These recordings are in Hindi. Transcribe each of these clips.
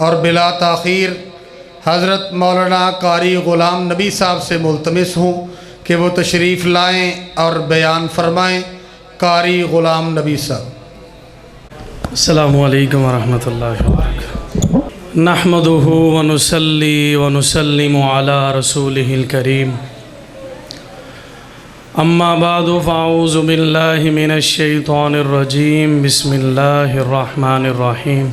और बिला ताख़ीर हज़रत मौलाना कारी ग़ुलाम नबी साहब से मुल्तमिस हूँ कि वो तशरीफ़ लाएँ और बयान फरमाएँ। कारी ग़ुलाम नबी साहब। अस्सलामु अलैकुम वरहमतुल्लाहि वबरकातुहू। नहमदुहु व नुसल्ली व नुसल्लिमु अला रसूलिहिल करीम। अम्मा बादु फ़अऊज़ु बिल्लाहि मिनश शैतानिर रजीम। बिस्मिल्लाहिर रहमानिर रहीम।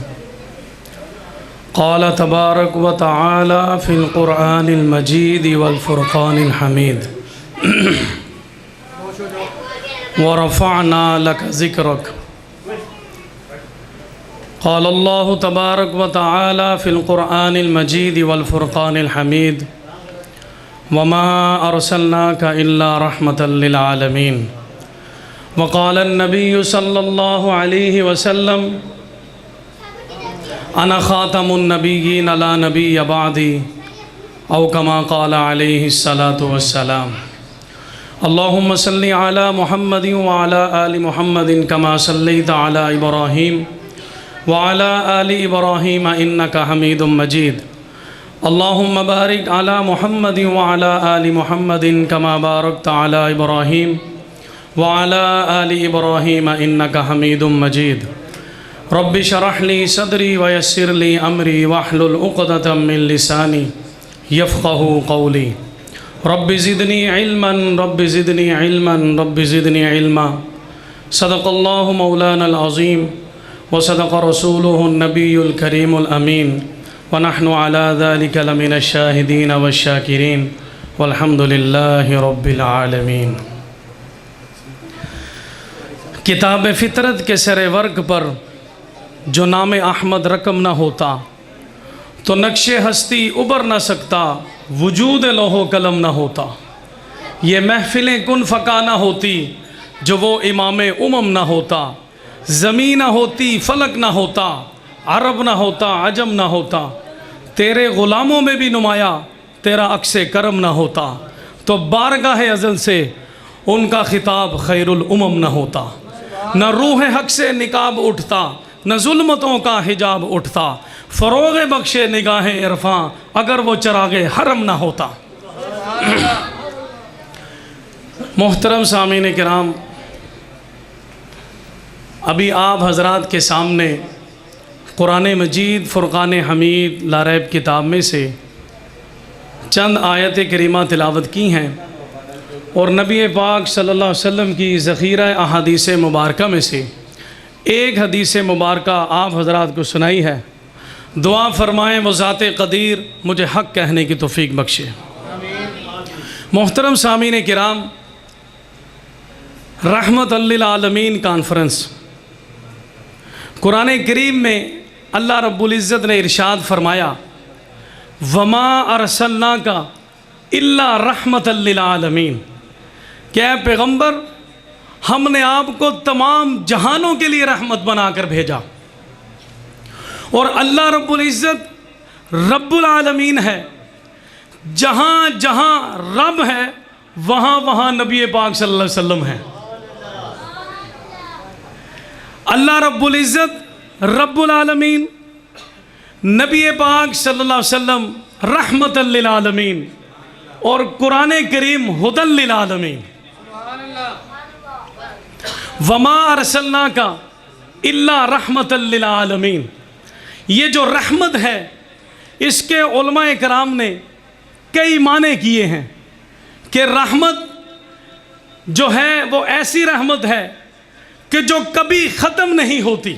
क़ाल तबारक व तआला फ़िल क़ुरआनिल मजीद वल फ़ुरक़ानिल हमीद। व रफ़अना लक ज़िक्रक। क़ाल अल्लाहु तबारक व तआला फ़िल क़ुरआनिल मजीद वल फ़ुरक़ानिल हमीद। वमा अरसलनाका इल्ला रहमतल लिल आलमीन। व क़ाल नबिय्यु सल्लल्लाहु अलैहि वसल्लम अना ख़ातमुन नबिय्यीन ला नबिय्य बअदी औ कमा क़ाल अलैहिस्सलातु वस्सलाम। अल्लाहुम्मा सल्लि अला मुहम्मदिन व अला आलि मुहम्मदिन कमा सल्लैता अला इब्राहीम व अला आलि इब्राहीम इन्नका हमीदुम मजीद। अल्लाहुम्मा बारिक अला मुहम्मदिन व अला आलि मुहम्मदिन कमा बारकता अला इब्राहीम व अला आलि इब्राहीम इन्नका हमीदुम मजीद। रब्बि शरह ली सदरी व यस्सिर ली अमरी वहलुल उक़दतम मिन लिसानी यफ़क़हू क़ौली। Rabbi ज़िदनी इल्मन rabbi ज़िदनी इल्मन rabbi ज़िदनी इल्मा। सदक़ल्लाहु मौलानल अज़ीम व सदक़ रसूलुहुन नबियुल करीमुल अमीन व नहनु अला ज़ालिका लमिनश शाहिदीन वश्शाकिरीन वल्हम्दुलिल्लाहि रब्बिल आलमीन। किताब फ़ितरत के सरे वर्क पर जो नाम अहमद रकम न होता तो नक्शे हस्ती उबर न सकता, वजूद लोहो कलम न होता। ये महफ़िलें कुन फ़का न होती जो वो इमाम उमम न होता। ज़मीन न होती फ़लक न होता, अरब न होता अजम न होता। तेरे ग़ुलामों में भी नुमाया तेरा अक्से करम न होता। तो बारगाह अज़ल से उनका ख़िताब खैरुल उमम न होता। न रूह हक से निकाब उठता, न जुल्मतों का हिजाब उठता। फ़रोग़ बख्शे निगाहें इरफ़ां अगर वो चरागे हरम ना होता। मोहतरम सामीन किराम, अभी आप हज़रात के सामने कुरान मजीद फ़ुरक़ान हमीद लारैब किताब में से चंद आयत करीमा तिलावत की हैं और नबी पाक सल्लल्लाहु अलैहि वसल्लम की ज़ख़ीरा अहादीस मुबारका में से एक हदीस मुबारका आप हज़रात को सुनाई है। दुआ फ़रमाएँ वो ज़ाते क़दीर मुझे हक़ कहने की तौफ़ीक बख्शे। मोहतरम सामीन किराम, रहमतल लिल आलमीन कॉन्फ्रेंस कुरान करीम में अल्लाह रब्बुल इज़्ज़त ने इरशाद फ़रमाया वमा अरसलनाका इल्ला रहमतल लिल आलमीन। क्या पैगम्बर, हमने आपको तमाम जहानों के लिए रहमत बनाकर भेजा। और अल्लाह रब्बुल इज़्ज़त रब्बुल आलमीन है। जहाँ जहाँ रब है वहाँ वहाँ नबी पाक सल्लल्लाहु अलैहि वसल्लम है। अल्लाह रब्बुल इज़्ज़त रब्बुल आलमीन, नबी पाक सल्लल्लाहु अलैहि वसल्लम रहमतल लिल आलमीन और कुरान करीम हुदल लिल आलमीन। वमा अरसलनाका इल्ला रहमतल लिल आलमीन। ये जो रहमत है इसके उलमाए कराम ने कई माने किए हैं कि रहमत जो है वो ऐसी रहमत है कि जो कभी ख़त्म नहीं होती,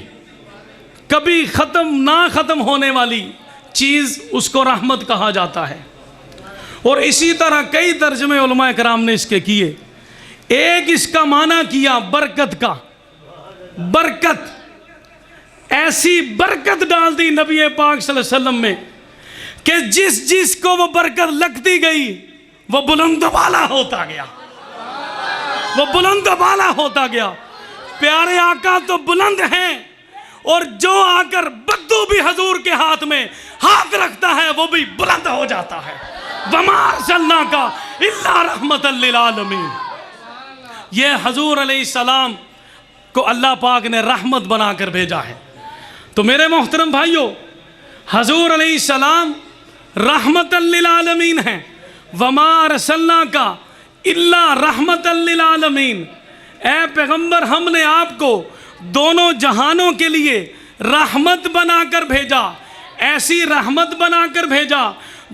कभी ख़त्म ना ख़त्म होने वाली चीज़ उसको रहमत कहा जाता है। और इसी तरह कई तर्जमे उलमाए कराम ने इसके किए। एक इसका माना किया बरकत का। बरकत, ऐसी बरकत डाल दी नबी पाक सल्लल्लाहु अलैहि वसल्लम में कि जिस जिस को वो बरकत लगती गई वो बुलंद वाला होता गया, वो बुलंद वाला होता गया। प्यारे आका तो बुलंद हैं और जो आकर बद्दू भी हजूर के हाथ में हाथ रखता है वो भी बुलंद हो जाता है। वमा अरसलनाका इल्ला रहमतल लिल आलमीन। ये हजूर अलैहिस्सलाम को अल्लाह पाक ने रहमत बनाकर भेजा है। तो मेरे मोहतरम भाइयों, हजूर अलैहिस्सलाम रहमतल लिल आलमीन हैं। वमा अरसलनाका इल्ला रहमतल लिल आलमीन। ए पैगंबर, हमने आपको दोनों जहानों के लिए रहमत बनाकर भेजा। ऐसी रहमत बनाकर भेजा,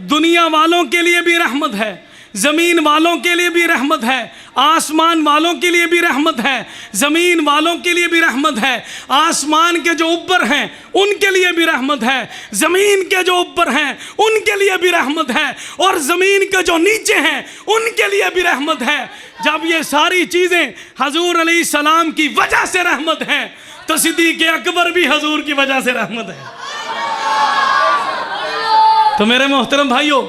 दुनिया वालों के लिए भी रहमत है, ज़मीन वालों के लिए भी रहमत है, आसमान वालों के लिए भी रहमत है, ज़मीन वालों के लिए भी रहमत है, आसमान के जो ऊपर हैं उनके लिए भी रहमत है, ज़मीन के जो ऊपर हैं उनके लिए भी रहमत है, और ज़मीन के जो नीचे हैं उनके लिए भी रहमत है। जब ये सारी चीज़ें हजूर अलैहिस्सलाम की वजह से रहमत हैं, तो सिद्दीक़ अकबर भी हजूर की वजह से रहमत है। तो मेरे मोहतरम भाइयों,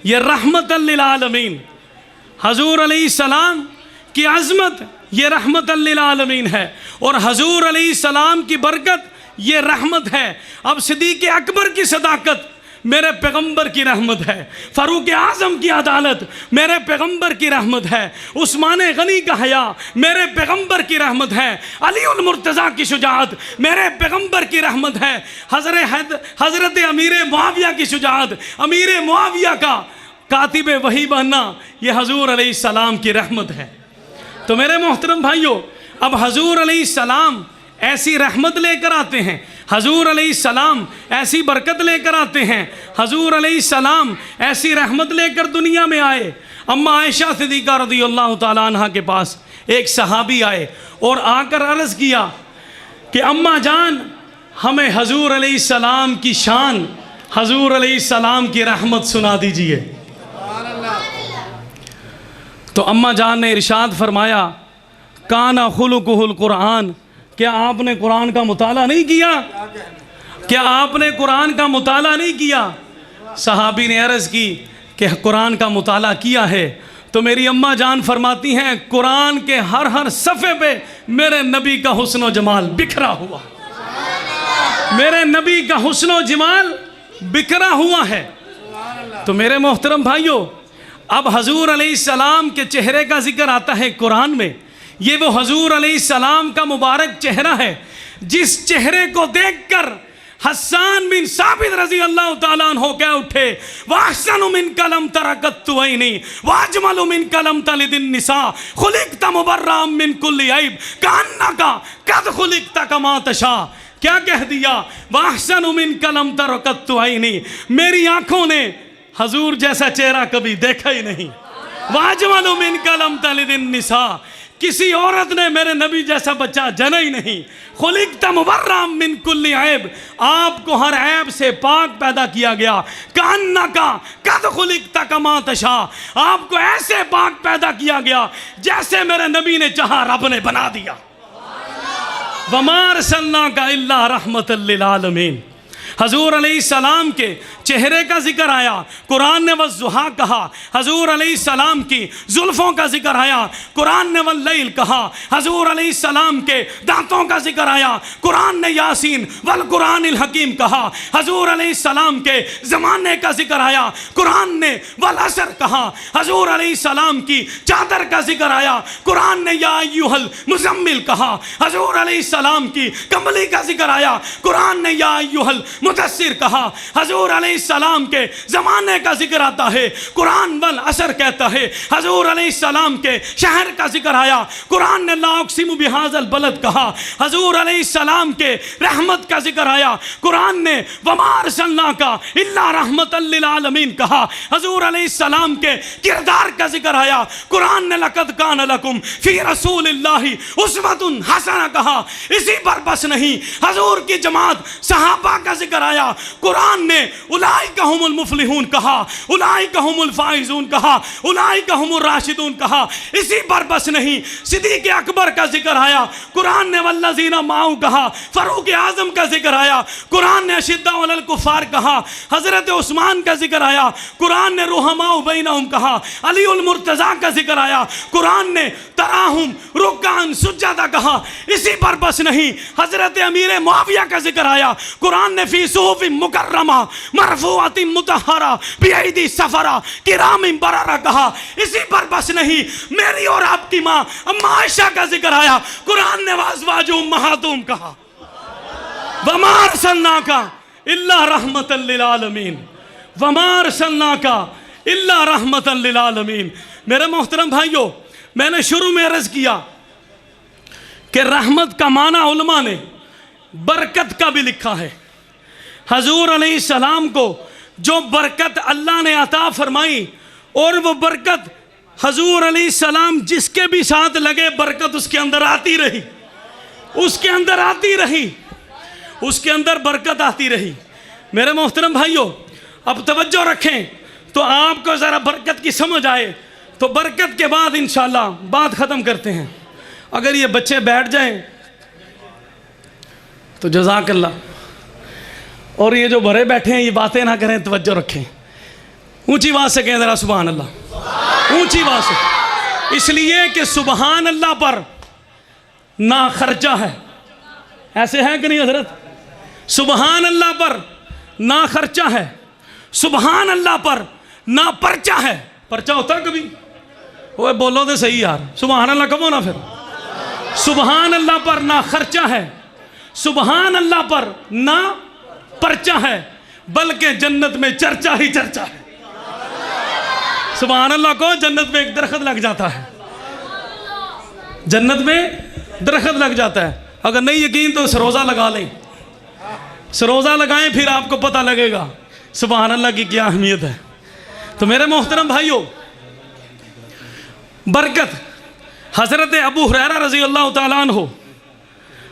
ये रहमतल लिल आलमीन, हजूर अलैहिस्सलाम की अज़मत ये रहमतल लिल आलमीन है, और हजूर अलैहिस्सलाम की बरकत ये रहमत है। अब सिद्दीक़ अकबर की सदाकत मेरे पैगंबर की रहमत है, फ़ारूक आज़म की अदालत मेरे पैगंबर की रहमत है, उस्मान गनी का हया मेरे पैगंबर की रहमत है, अली उल मुर्तज़ा की शुजाअत मेरे पैगंबर की रहमत है, हज़रत अमीर मुआविया की शुजाअत, अमीर मुआविया का कातिब वही बनना, ये हजूर अलैहिस्सलाम की रहमत है। तो मेरे मोहतरम भाइयों, अब हजूर अलैहिस्सलाम ऐसी रहमत लेकर आते हैं, हजूर अलैहिस्सलाम ऐसी बरकत लेकर आते हैं, हजूर अलैहिस्सलाम ऐसी रहमत लेकर दुनिया में आए। अम्मा आयशा सिद्दीक़ा रज़ियल्लाहु ताला अन्हा के पास एक सहाबी आए और आकर अर्ज़ किया कि अम्मा जान, हमें हजूर अलैहिस्सलाम की शान, हजूर अलैहिस्सलाम की रहमत सुना दीजिए। तो अम्मा जान ने इरशाद फरमाया, काना खुलुकुहुल कुरान, क्या आपने कुरान का मुताला नहीं किया? क्या आपने कुरान का मुताला नहीं किया? सहाबी ने अर्ज़ की कि कुरान का मुताला किया है। तो मेरी अम्मा जान फरमाती हैं, कुरान के हर हर सफ़े पे मेरे नबी का हुस्न व जमाल बिखरा हुआ, मेरे नबी का हुस्न व जमाल बिखरा हुआ है। तो मेरे मोहतरम भाइयों, अब हजूर अलैहिस्सलाम के चेहरे का जिक्र आता है कुरान में। ये वो हजूर अलैहिस्सलाम का मुबारक चेहरा है जिस चेहरे को देखकर हस्सान बिन साबित रज़ी अल्लाह ताला अन्हु कह उठे, वाहसनु मिन कलम तरकत्तु ऐनी वाजमलु मिन कलम तलिदिन निसा खुलिक़्ता मुबर्रअम मिन कुल्ली ऐब कान्नका कद खुलिक़्ता कमा तशा। क्या कह दिया? वाहसनु मिन कलम तरकत्तु ऐनी, मेरी आंखों ने हजूर जैसा चेहरा कभी देखा ही नहीं। वाजमलु मिन कलम तलिदिन निसा, किसी औरत ने मेरे नबी जैसा बच्चा जना ही नहीं। खुलिक़्ता मुबर्रअम मिन कुल्ली ऐब, आपको हर ऐब से पाक पैदा किया गया। कान्नका कद खुलिक़्ता कमा तशा, आपको ऐसे पाक पैदा किया गया जैसे मेरे नबी ने चाहा रब ने बना दिया। वमा अरसलनाका इल्ला रहमतल लिल आलमीन। हजूर अलैहिस्सलाम के चेहरे का जिक्र आया, कुरान ने वज़्ज़ुहा कहा। हजूर अलैहिस्सलाम की जुल्फ़ों का जिक्र आया, कुरान ने वल्लैल कहा। हजूर अलैहिस्सलाम के दांतों का जिक्र आया, कुरान ने यासीन वल कुरानिल हकीम कहा। हजूर अलैहिस्सलाम के ज़माने का जिक्र आया, कुरान ने वल असर कहा। हजूर अलैहिस्सलाम की चादर का जिक्र आया, कुरान ने या अय्युहल मुज़म्मिल कहा। हजूर अलैहिस्सलाम की कंबली का जिक्र आया, कुरान ने या अय्युहल मुदस्सिर कहा। हजूर अलैहिस्सलाम के ज़माने का जिक्र आता है, कुरान वल असर कहता है। हजूर अलैहिस्सलाम के शहर का जिक्र आया, कुरान ने ला उक़सिमु बिहाज़ल बलद कहा। हजूर अलैहिस्सलाम के रहमत का जिक्र आया, कुरान ने वमा अरसलनाका इल्ला रहमतल लिल आलमीन कहा। हजूर अलैहिस्सलाम के किरदार का जिक्र आया, कुरान ने लक़द कान लकुम फ़ी रसूलिल्लाहि उस्वतुन हसना कहा। इसी पर बस नहीं, हजूर की जमात सहाबा का जिक्र आया, कुरान ने उलाइका हुमुल मुफ़्लिहून कहा, उलाइका हुमुल फ़ाइज़ून कहा, उलाइका हुमुर राशिदून कहा। इसी पर बस नहीं, सिद्दीक़ अकबर का जिक्र आया, कुरान ने वल्लज़ीना माऊ कहा। फ़ारूक आज़म का जिक्र आया, कुरान ने अशिद्दा अलल कुफ़ार कहा। हज़रत उस्मान का जिक्र आया, कुरान ने रुहमाउ बैनहुम कहा। अली उल मुर्तज़ा का जिक्र आया, कुरान ने तराहुम रुक्कान सुज्जदा कहा। इसी पर बस नहीं, हज़रत अमीर मुआविया का जिक्र आया, कुरान ने फ़ी सुहुफ़िन मुकर्रमा मरफ़ूअतिन मुतहहरा बिअयदी सफ़रा किरामिन बररा कहा। इसी पर बस नहीं, मेरी और आपकी माँ अम्मा आयशा का जिक्र आया, कुरान ने वाज़वाजु उम्महातुहुम कहा। वमा अरसलनाका इल्ला रहमतन लिल आलमीन वमा अरसलनाका इल्ला रहमतन लिल आलमीन। मेरे मोहतरम भाइयों, मैंने शुरू में अर्ज़ किया कि रहमत का माना उलमा ने बरकत का भी लिखा है। हजूर अलैहिस्सलाम को जो बरकत अल्लाह ने अता फरमाई, और वो बरकत हजूर अलैहिस्सलाम जिसके भी साथ लगे बरकत उसके अंदर आती रही, उसके अंदर आती रही, उसके अंदर बरकत आती रही। मेरे मोहतरम भाइयों, अब तवज्जो रखें तो आपको ज़रा बरकत की समझ आए, तो बरकत के बाद इंशाअल्लाह बात ख़त्म करते हैं। अगर ये बच्चे बैठ जाएं तो जज़ाकल्लाह, और ये जो बड़े बैठे हैं ये बातें ना करें, तवज्जो रखें। ऊंची आवाज़ से कहें ज़रा सुभान अल्लाह, ऊंची आवाज़ से, इसलिए कि सुभान अल्लाह पर ना खर्चा है। ऐसे है कि नहीं हजरत? सुभान अल्लाह पर ना खर्चा है, सुभान अल्लाह पर ना पर्चा है। पर्चा होता है कभी? ओए बोलो तो सही यार, सुभान अल्लाह कब होना फिर? सुभान अल्लाह पर ना खर्चा है, सुभान अल्लाह पर ना पर्चा है, बल्कि जन्नत में चर्चा ही चर्चा है। सुभान अल्लाह को जन्नत में एक दरख्त लग जाता है, जन्नत में दरख्त लग जाता है। अगर नहीं यकीन तो सरोज़ा लगा लें, सरोज़ा लगाएं, फिर आपको पता लगेगा सुभान अल्लाह की क्या अहमियत है। तो मेरे मोहतरम भाइयों, बरकत हज़रत अबू हुरैरा रज़ी अल्लाह तआला अन्हु,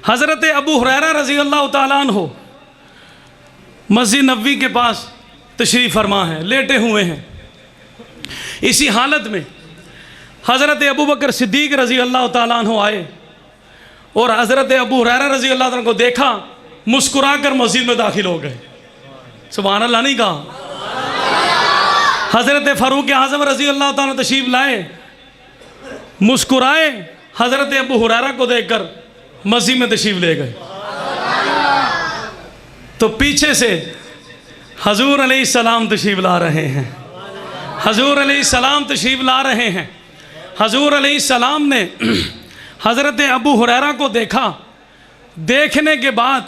हज़रत अबू हुरैरा रज़ी अल्लाह तआला अन्हु मस्जिद नबवी के पास तशरीफ़ फरमा है, लेटे हुए हैं। इसी हालत में हज़रत अबू बकर सिद्दीक़ रज़ी अल्लाह तआला अन्हु आए और हज़रत अबू हुरैरा रज़ी अल्लाह तआला को देखा, मुस्कुरा कर मस्जिद में दाखिल हो गए। सुभान अल्लाह नहीं कहा? हज़रत फ़ारूक आज़म रज़ी अल्लाह तआला तशरीफ़ लाए, मुस्कुराए, हज़रत अबू हुरैरा को देखकर मस्जिद में तशरीफ़ ले गए। तो पीछे से हजूर अलैहिस्सलाम तशरीफ़ ला रहे हैं, हजूर अलैहिस्सलाम तशरीफ़ ला रहे हैं। हजूर अलैहिस्सलाम ने हज़रत अबू हुरैरा को देखा। देखने के बाद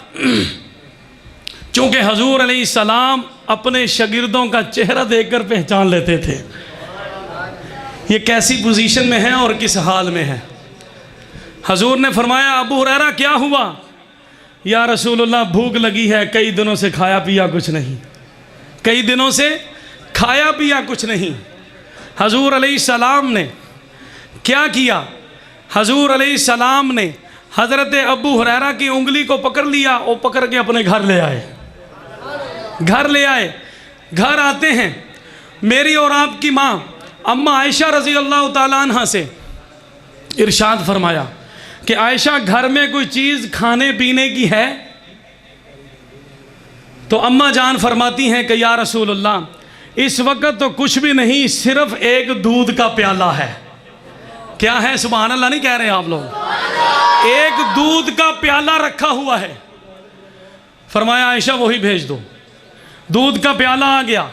चूँकि हजूर अलैहिस्सलाम अपने शागिर्दों का चेहरा देखकर पहचान लेते थे ये कैसी पोजीशन में है और किस हाल में है। हजूर ने फरमाया, अबू हुरैरा क्या हुआ? या रसूलुल्लाह, भूख लगी है, कई दिनों से खाया पिया कुछ नहीं, कई दिनों से खाया पिया कुछ नहीं। हजूर अलैहिस्सलाम ने क्या किया? हजूर अलैहिस्सलाम ने हज़रत अबू हुरैरा की उंगली को पकड़ लिया और पकड़ के अपने घर ले आए, घर ले आए। घर आते हैं, मेरी और आपकी माँ अम्मा आयशा रज़ी अल्लाह तआला अन्हा से इरशाद फरमाया कि आयशा, घर में कोई चीज़ खाने पीने की है? तो अम्मा जान फरमाती हैं कि या रसूलुल्लाह, इस वक्त तो कुछ भी नहीं, सिर्फ एक दूध का प्याला है। क्या है? सुभान अल्लाह नहीं कह रहे आप लोग? एक दूध का प्याला रखा हुआ है। फरमाया, आयशा वही भेज दो। दूध का प्याला आ गया।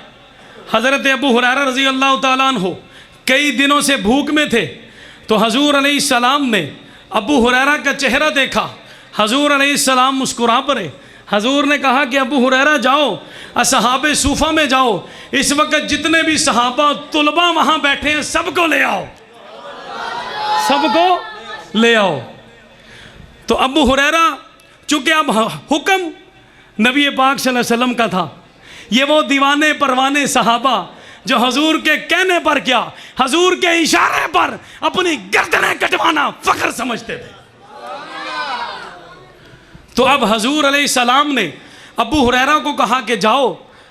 हज़रत अबू हुरैरा रज़ी अल्लाह तआला अन्हु कई दिनों से भूख में थे, तो हजूर अलैहिस्सलाम ने अबू हुरैरा का चेहरा देखा। हजूर अलैहिस्सलाम मुस्कुरा पड़े। हजूर ने कहा कि अबू हुरैरा जाओ, असहाबे सूफ़ा में जाओ, इस वक्त जितने भी सहाबा तुलबा वहाँ बैठे हैं सबको ले आओ, सबको ले आओ। तो अबू हुरैरा, चूँकि अब हुक्म नबी पाक सल्लल्लाहु अलैहि वसल्लम का था, ये वो दीवाने परवाने सहाबा जो हजूर के कहने पर, क्या हजूर के इशारे पर अपनी गर्दनें कटवाना फख्र समझते थे। तो अब हजूर अलैहिस्सलाम ने अबू हुरैरा को कहा कि जाओ,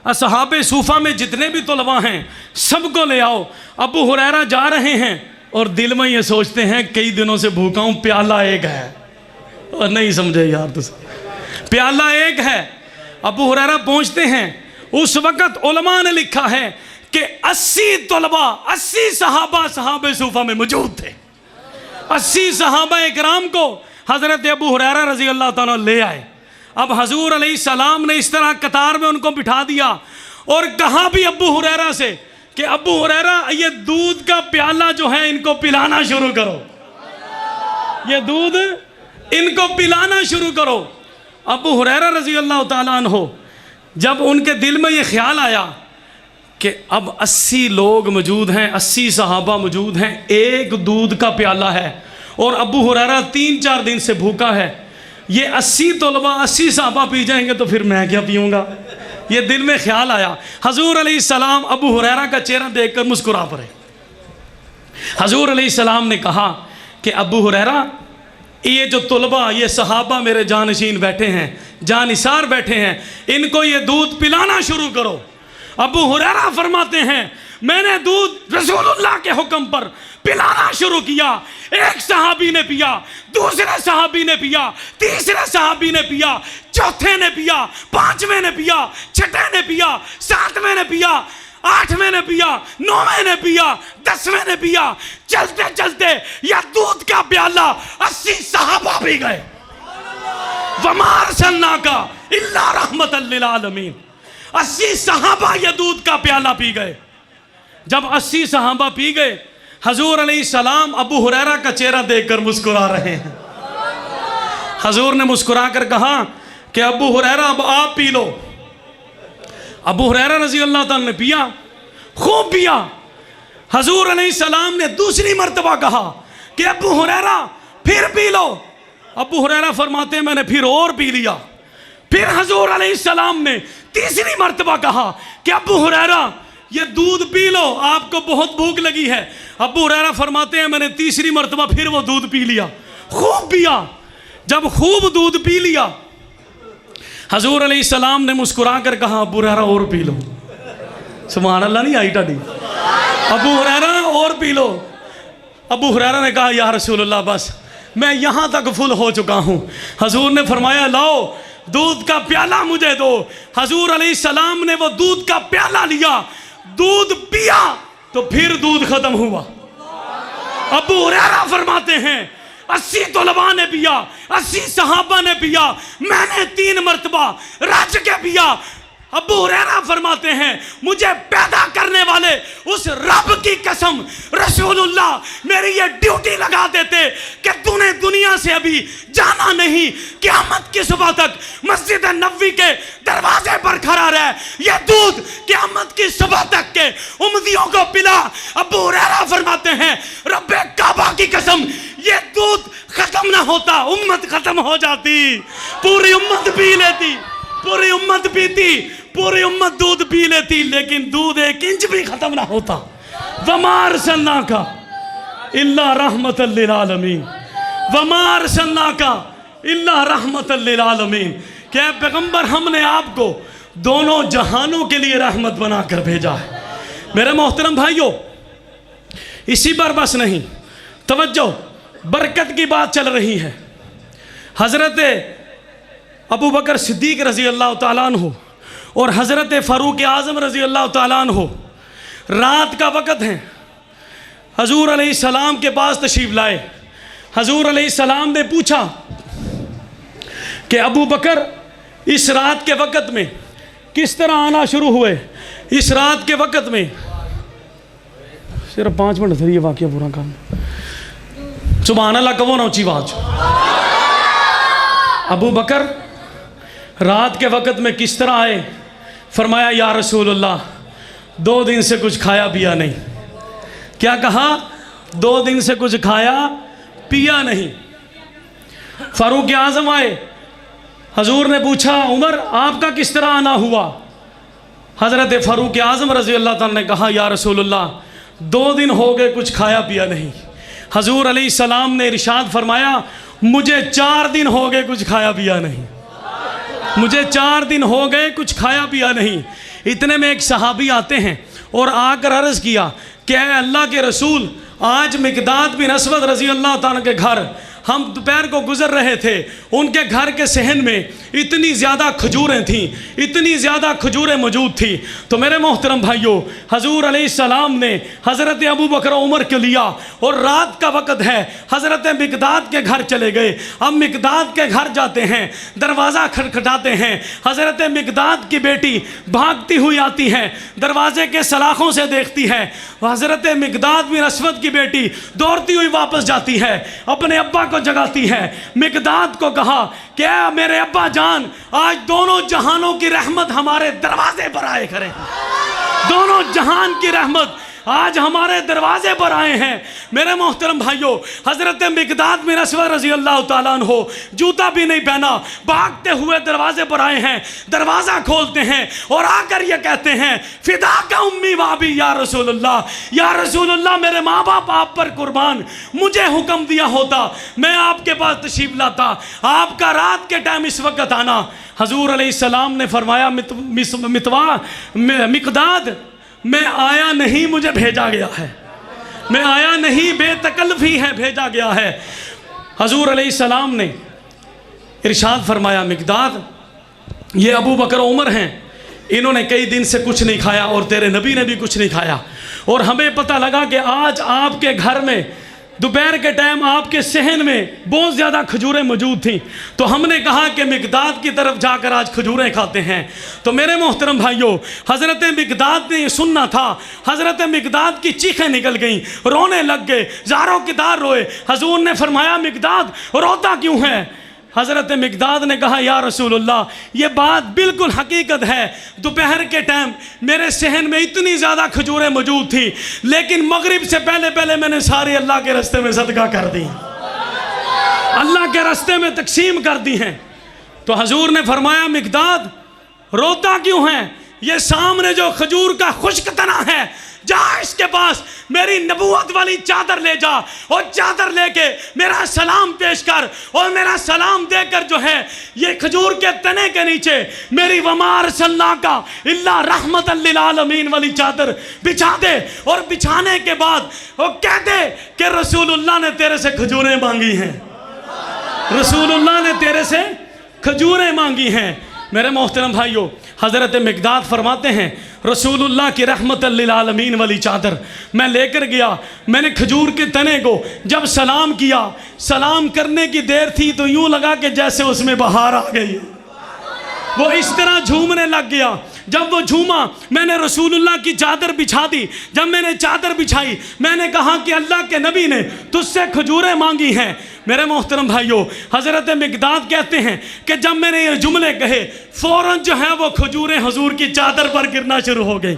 असहाबे सूफ़ा में जितने भी तुलबा हैं सबको ले आओ। अबू हुरैरा जा रहे हैं और दिल में ये सोचते हैं, कई दिनों से भूखा हूँ, प्याला एक है। और नहीं समझे यार, तो प्याला एक है। अबू हुरैरा पहुँचते हैं। उस वक़्त उलमा ने लिखा है कि 80 तलबा, 80 सहाबा सहाबे सूफ़ा में मौजूद थे। 80 सहाबा इकराम को हज़रत अबू हुरैरा रज़ी अल्लाह ताला ले आए। अब हजूर अलैहिस्सलाम ने इस तरह कतार में उनको बिठा दिया और कहा भी अबू हुरैरा से कि अबू हुरैरा, ये दूध का प्याला जो है इनको पिलाना शुरू करो, ये दूध इनको पिलाना शुरू करो। अबू हुरैरा रज़ी अल्लाह ताला अन्हु जब उनके दिल में ये ख्याल आया कि अब 80 लोग मौजूद हैं, 80 सहाबा मौजूद हैं, एक दूध का प्याला है और अबू हुरैरा 3-4 दिन से भूखा है, ये 80 तलबा 80 सहाबा पी जाएंगे तो फिर मैं क्या पीऊँगा। ये दिल में ख्याल आया। हजूर अलैहिस्सलाम अबू हुरैरा का चेहरा देखकर मुस्कुरा पड़े। हजूर अलैहिस्सलाम ने कहा कि अबू हुरैरा, ये जो तलबा, ये सहाबा मेरे जानशीन बैठे हैं, जानिसार बैठे हैं, इनको ये दूध पिलाना शुरू करो। अबू हुरैरा फरमाते हैं मैंने दूध रसूलुल्लाह के हुक्म पर पिलाना शुरू किया। एक सहाबी ने पिया, दूसरे सहाबी ने पिया, तीसरे सहाबी ने पिया, चौथे ने पिया, पांचवें ने पिया, छठे ने पिया, सातवें ने पिया, आठवें ने पिया, नौवें ने पिया, 10वें ने पिया। चलते चलते यह दूध का प्याला 80 सहाबा पी गए। वमा अरसलनाका इल्ला रहमतल लिल आलमीन। 80 सहाबा यह दूध का प्याला पी गए। जब 80 सहाबा पी गए, हजूर अलैहिस्सलाम अबू हुरैरा का चेहरा देखकर मुस्कुरा रहे हैं। हजूर ने मुस्कुरा कर कहा कि अबू हुरैरा अब आप पी लो। अबू हुरैरा रज़ी अल्लाह ताला ने पिया, खूब पिया। हजूर अलैहिस्सलाम ने दूसरी मर्तबा कहा कि अबू हुरैरा फिर पी लो। अबू हुरैरा फरमाते हैं मैंने फिर और पी लिया। फिर हजूर अलैहिस्सलाम ने तीसरी मर्तबा कहा कि अबू हुरैरा ये दूध पी लो, आपको बहुत भूख लगी है। अबू हुरैरा फरमाते हैं मैंने तीसरी मर्तबा फिर वो दूध पी लिया, खूब पिया। जब खूब दूध पी लिया, हजूर अलैहिस्सलाम ने मुस्कुरा कर कहा अबू हुरैरा और पी लो। सुभान अल्लाह नहीं आई टाडी। अबू हुरैरा और पी लो। अबू हुरैरा ने कहा या रसूलुल्लाह बस मैं यहाँ तक फुल हो चुका हूँ। हजूर ने फरमाया लाओ दूध का प्याला मुझे दो। हजूर अलैहिस्सलाम ने वो दूध का प्याला लिया, दूध पिया तो फिर दूध खत्म हुआ। अबू हुरैरा फरमाते हैं 80 तलबा ने पिया, 80 सहाबा ने पिया, मैंने 3 मर्तबा रज के पिया। अबू हुरैरा फरमाते हैं मुझे पैदा करने वाले उस रब की कसम रसूलुल्लाह मेरी ये ड्यूटी लगा देते कि तूने दुनिया से अभी जाना नहीं, क़यामत की सुबह तक मस्जिद नबवी के दरवाजे पर खड़ा रहे, ये दूध क़यामत की सुबह तक के उम्मतियों को पिला। अबू हुरैरा फरमाते हैं रब्बे काबा की कसम ये दूध खत्म ना होता, उम्मत खत्म हो जाती, पूरी उम्मत पी लेती, पूरी उम्मत पीती, पूरी उम्मत दूध पी लेती, लेकिन दूध 1 इंच भी खत्म ना होता। वमा अरसलनाका इल्ला रहमतल लिल आलमीन, वमा अरसलनाका इल्ला रहमतल लिल आलमीन। क्या पैगंबर हमने आपको दोनों जहानों के लिए रहमत बनाकर भेजा है। मेरे मोहतरम भाइयों, इसी पर बस नहीं, तवज्जो, बरकत की बात चल रही है। हज़रत अबू बकर सिद्दीक रज़ी अल्लाह ताला अन्हु और हज़रत फ़ारूक आज़म रज़ी अल्लाह ताला अन्हु रात का वक़्त है, हजूर अलैहिस्सलाम के पास तशरीफ़ लाए। हजूर अलैहिस्सलाम ने पूछा कि अबू बकर इस रात के वक़्त में किस तरह आना शुरू हुए। इस रात के वक़्त में सिर्फ 5 मिनट ये वाक़या पूरा काम। सुभान अल्लाह कहो ना ऊँची आवाज़। अबू बकर रात के वक़्त में किस तरह आए। फरमाया या रसूलुल्लाह 2 दिन से कुछ खाया पिया नहीं। क्या कहा? 2 दिन से कुछ खाया पिया नहीं। फारूक आज़म आए, हजूर ने पूछा उमर आपका किस तरह आना हुआ। हज़रत फ़ारूक आज़म रज़ी अल्लाह ताला ने कहा या रसूलुल्लाह 2 दिन हो गए कुछ खाया पिया नहीं। हजूर अलैहिस्सलाम ने इरशाद फरमाया मुझे 4 दिन हो गए कुछ खाया पिया नहीं, मुझे 4 दिन हो गए कुछ खाया पिया नहीं। इतने में एक सहाबी आते हैं और आकर अर्ज़ किया कि अल्लाह के रसूल आज मिक़दाद बिन असवद रज़ी अल्लाह ताला के घर हम दोपहर को गुजर रहे थे, उनके घर के सहन में इतनी ज़्यादा खजूरें थीं, इतनी ज़्यादा खजूरें मौजूद थी। तो मेरे मोहतरम भाइयों, हजूर अलैहिस्सलाम ने हज़रत अबू बकर उमर को लिया और रात का वक़्त है, हज़रत मिक़दाद के घर चले गए। अब मिक़दाद के घर जाते हैं, दरवाज़ा खटखटाते हैं। हज़रत मिक़दाद की बेटी भागती हुई आती है, दरवाज़े के सलाखों से देखती है। हज़रत मिक़दाद बिन असवद की बेटी दौड़ती हुई वापस जाती है, अपने अब्बा को जगाती है। मिकदाद को कहा कि मेरे अब्बा जान, आज दोनों जहानों की रहमत हमारे दरवाजे पर आए करें, दोनों जहान की रहमत आज हमारे दरवाजे पर आए हैं। मेरे मोहतरम भाइयों, हज़रत मिकदाद बिन अस्वद रज़ी अल्लाह ताला अन्हो जूता भी नहीं पहना, भागते हुए दरवाजे पर आए हैं। दरवाज़ा खोलते हैं और आकर ये कहते हैं, फिदा का उम्मी वाबी या रसूलुल्लाह, या रसूलुल्लाह मेरे माँ बाप आप पर कुर्बान, मुझे हुक्म दिया होता मैं आपके पास तशरीफ़ लाता, आपका रात के टाइम इस वक्त आना। हजूर अलैहिस्सलाम ने फरमाया, मिकदाद मैं आया नहीं, मुझे भेजा गया है, मैं आया नहीं, बेतकल्फ़ी है, भेजा गया है। हजूर अलैहिस्सलाम ने इरशाद फरमाया, मिकदाद ये अबू बकर उमर हैं, इन्होंने कई दिन से कुछ नहीं खाया और तेरे नबी ने भी कुछ नहीं खाया, और हमें पता लगा कि आज आपके घर में दोपहर के टाइम आपके सहन में बहुत ज़्यादा खजूरें मौजूद थीं, तो हमने कहा कि मिकदाद की तरफ जाकर आज खजूरें खाते हैं। तो मेरे मोहतरम भाइयों, हज़रत मिकदाद ने ये सुनना था, हज़रत मिकदाद की चीखें निकल गईं, रोने लग गए, ज़ारों की दार रोए। हजूर ने फरमाया, मिकदाद रोता क्यों है? हज़रत मिकदाद ने कहा, या रसूलुल्लाह ये बात बिल्कुल हकीकत है, दोपहर के टाइम मेरे सहन में इतनी ज़्यादा खजूरें मौजूद थी, लेकिन मगरिब से पहले पहले मैंने सारी अल्लाह के रास्ते में सदका कर दी, अल्लाह के रास्ते में तकसीम कर दी हैं। तो हजूर ने फरमाया, मिकदाद रोता क्यों है? ये सामने जो खजूर का खुश्क तना है, जा इसके पास मेरी नबूवत वाली चादर ले जा, और चादर लेके मेरा सलाम पेश कर, और मेरा सलाम देकर जो है ये खजूर के तने के नीचे मेरी वमार सल्ला का इल्ला रहमतन लिल आलमीन वाली चादर बिछा दे, और बिछाने के बाद वो कह दे कि रसूलुल्लाह ने तेरे से खजूरें मांगी हैं, रसूलुल्लाह ने तेरे से खजूरें मांगी हैं। मेरे मोहतरम भाइयों, हज़रत मिकदाद फरमाते हैं, रसूलुल्लाह की रहमतल लिल आलमीन वाली चादर मैं लेकर गया, मैंने खजूर के तने को जब सलाम किया, सलाम करने की देर थी तो यूँ लगा कि जैसे उसमें बहार आ गई, वो इस तरह झूमने लग गया। जब वो झूमा, मैंने रसूलुल्लाह की चादर बिछा दी। जब मैंने चादर बिछाई, मैंने कहा कि अल्लाह के नबी ने तुझसे खजूरें मांगी हैं। मेरे मोहतरम भाइयों, हज़रत मिकदाद कहते हैं कि जब मैंने ये जुमले कहे, फ़ौरन जो है वो खजूरें हजूर की चादर पर गिरना शुरू हो गई।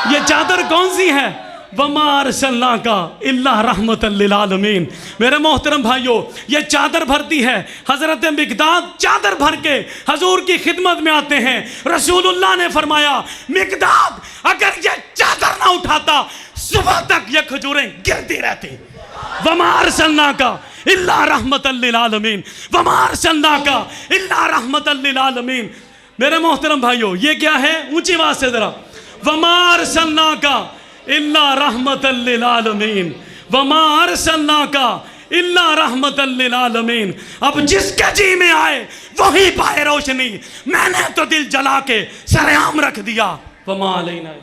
ये चादर कौन सी है? वमा अरसलनाका इल्ला रहमतल लिल आलमीन। मेरे मोहतरम भाइयों, ये चादर भरती है। हज़रत मिकदाद चादर भर के हजूर की खिदमत में आते हैं। रसूलुल्लाह ने फरमाया, मिकदाद अगर ये चादर ना उठाता सुबह तक ये खजूरें गिरती रहती। वमा अरसलनाका इल्ला रहमतल लिल आलमीन, वमा अरसलनाका इल्ला रहमतल लिल आलमीन। मेरे मोहतरम भाइयों, ये क्या है? ऊंची आवाज से जरा, वमा अरसलनाका इल्ला रहमतल लिल आलमीन, वमा अरसलनाका इल्ला रहमतल लिल आलमीन। अब जिसके जी में आए वही पाए रोशनी, मैंने तो दिल जला के सरेआम रख दिया। वमा अलैना।